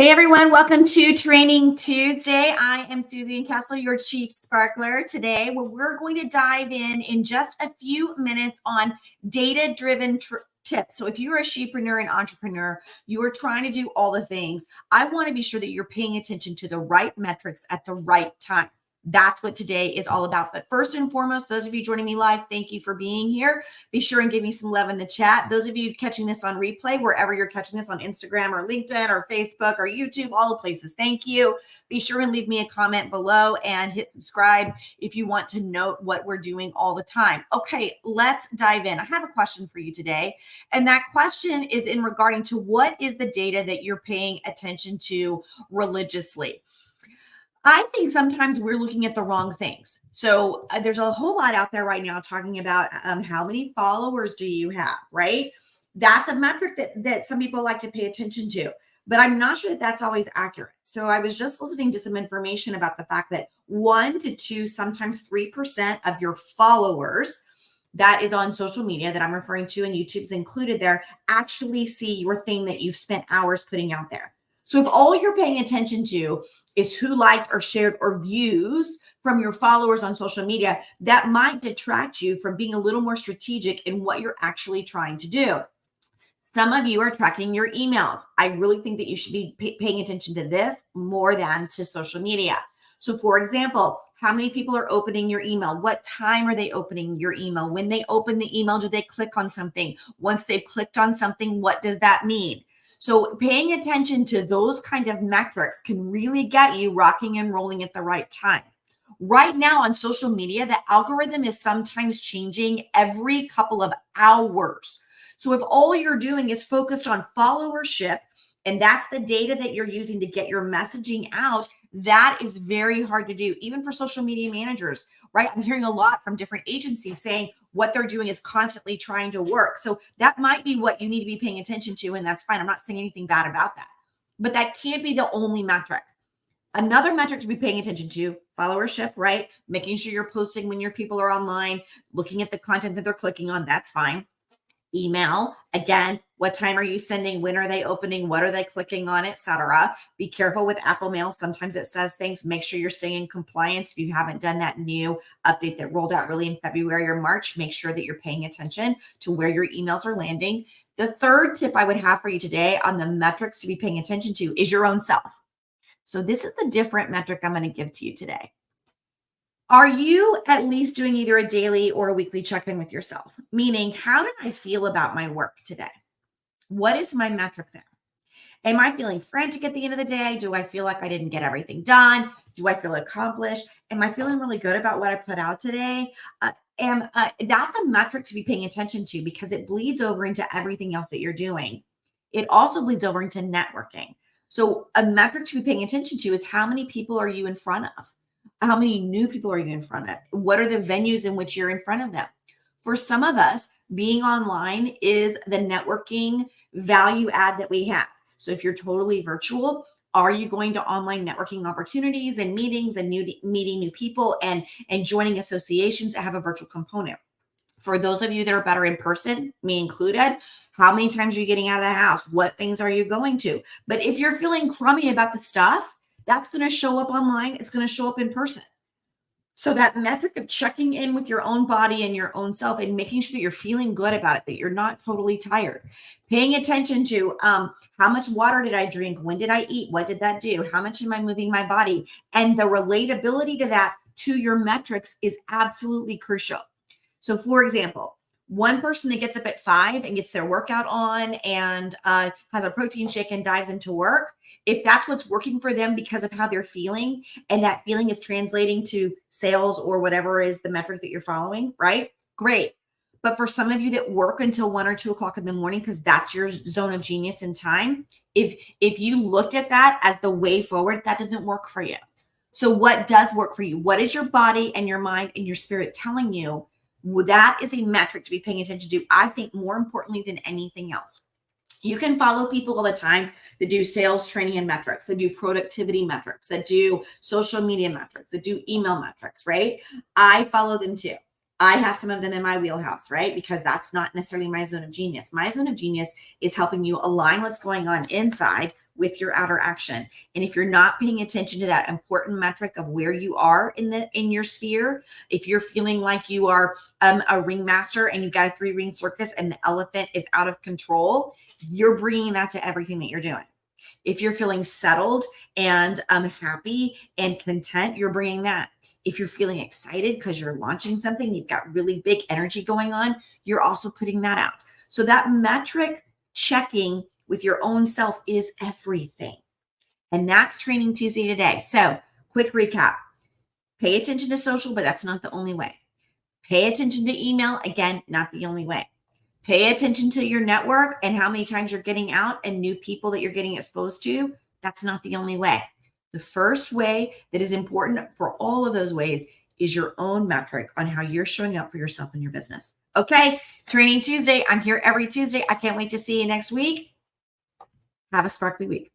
Hey everyone, welcome to Training Tuesday. I am Susie Castle, your Chief Sparkler today, where we're going to dive in just a few minutes on data-driven tips. So if you're a shepreneur and entrepreneur, you are trying to do all the things. I want to be sure that you're paying attention to the right metrics at the right time. That's what today is all about. But first and foremost, those of you joining me live, thank you for being here. Be sure and give me some love in the chat. Those of you catching this on replay, wherever you're catching this on Instagram or LinkedIn or Facebook or YouTube, all the places, thank you. Be sure and leave me a comment below and hit subscribe if you want to note what we're doing all the time. Okay, let's dive in. I have a question for you today. And that question is in regarding to what is the data that you're paying attention to religiously? I think sometimes we're looking at the wrong things. So there's a whole lot out there right now talking about how many followers do you have, right? That's a metric that some people like to pay attention to, but I'm not sure that that's always accurate. So I was just listening to some information about the fact that 1 to 2, sometimes 3% of your followers that is on social media that I'm referring to, and YouTube's included there, actually see your thing that you've spent hours putting out there. So if all you're paying attention to is who liked or shared or views from your followers on social media, that might detract you from being a little more strategic in what you're actually trying to do. Some of you are tracking your emails. I really think that you should be paying attention to this more than to social media. So for example, how many people are opening your email? What time are they opening your email? When they open the email, do they click on something? Once they've clicked on something, what does that mean? So paying attention to those kind of metrics can really get you rocking and rolling at the right time. Right now on social media, the algorithm is sometimes changing every couple of hours. So if all you're doing is focused on followership, and that's the data that you're using to get your messaging out, that is very hard to do, even for social media managers, right? I'm hearing a lot from different agencies saying what they're doing is constantly trying to work. So that might be what you need to be paying attention to, and that's fine. I'm not saying anything bad about that, but that can't be the only metric. Another metric to be paying attention to, followership, right? Making sure you're posting when your people are online, looking at the content that they're clicking on, that's fine. Email, again, what time are you sending? When are they opening? What are they clicking on, etc. Be careful with Apple Mail. Sometimes it says things. Make sure you're staying in compliance. If you haven't done that new update that rolled out really in February or March, make sure that you're paying attention to where your emails are landing. The third tip I would have for you today on the metrics to be paying attention to is your own self. So this is the different metric I'm going to give to you today. Are you at least doing either a daily or a weekly check-in with yourself? Meaning, how did I feel about my work today? What is my metric there? Am I feeling frantic at the end of the day? Do I feel like I didn't get everything done? Do I feel accomplished? Am I feeling really good about what I put out today? That's a metric to be paying attention to because it bleeds over into everything else that you're doing. It also bleeds over into networking. So a metric to be paying attention to is how many people are you in front of? How many new people are you in front of? What are the venues in which you're in front of them? For some of us, being online is the networking value add that we have. So if you're totally virtual, are you going to online networking opportunities and meetings and meeting new people and joining associations that have a virtual component? For those of you that are better in person, me included, how many times are you getting out of the house? What things are you going to? But if you're feeling crummy about the stuff, that's going to show up online. It's going to show up in person. So that metric of checking in with your own body and your own self and making sure that you're feeling good about it, that you're not totally tired. Paying attention to how much water did I drink? When did I eat? What did that do? How much am I moving my body? And the relatability to that to your metrics is absolutely crucial. So for example, one person that gets up at 5 and gets their workout on and has a protein shake and dives into work, if that's what's working for them because of how they're feeling, and that feeling is translating to sales or whatever is the metric that you're following, right? Great. But for some of you that work until 1 or 2 o'clock in the morning, because that's your zone of genius in time, if you looked at that as the way forward, that doesn't work for you. So what does work for you? What is your body and your mind and your spirit telling you? That is a metric to be paying attention to, I think, more importantly than anything else. You can follow people all the time that do sales training and metrics, that do productivity metrics, that do social media metrics, that do email metrics, right? I follow them too. I have some of them in my wheelhouse, right? Because that's not necessarily my zone of genius. My zone of genius is helping you align what's going on inside with your outer action. And if you're not paying attention to that important metric of where you are in your sphere, if you're feeling like you are a ringmaster and you've got a 3-ring circus and the elephant is out of control, you're bringing that to everything that you're doing. If you're feeling settled and happy and content, you're bringing that. If you're feeling excited because you're launching something, you've got really big energy going on, you're also putting that out. So that metric checking with your own self is everything. And that's Training Tuesday today. So quick recap. Pay attention to social, but that's not the only way. Pay attention to email. Again, not the only way. Pay attention to your network and how many times you're getting out and new people that you're getting exposed to. That's not the only way. The first way that is important for all of those ways is your own metric on how you're showing up for yourself and your business. Okay, Training Tuesday. I'm here every Tuesday. I can't wait to see you next week. Have a sparkly week.